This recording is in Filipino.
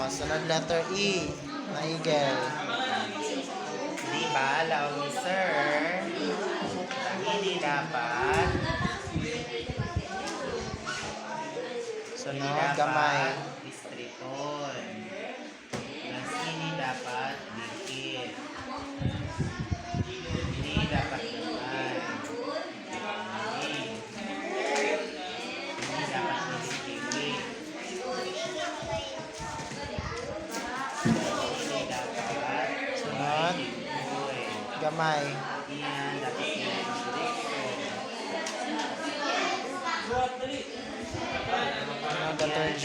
Sunod letter E. Na eagle. Di ba, Lawi sir? Hindi dapat. Sunod, gamay. Distriton. Plus, hindi dapat dikit. Hindi dapat naman. Hindi dapat dikit. Hindi dapat. Sunod, Uy. gamay. Yan, dapat yan. Sunod, letter G.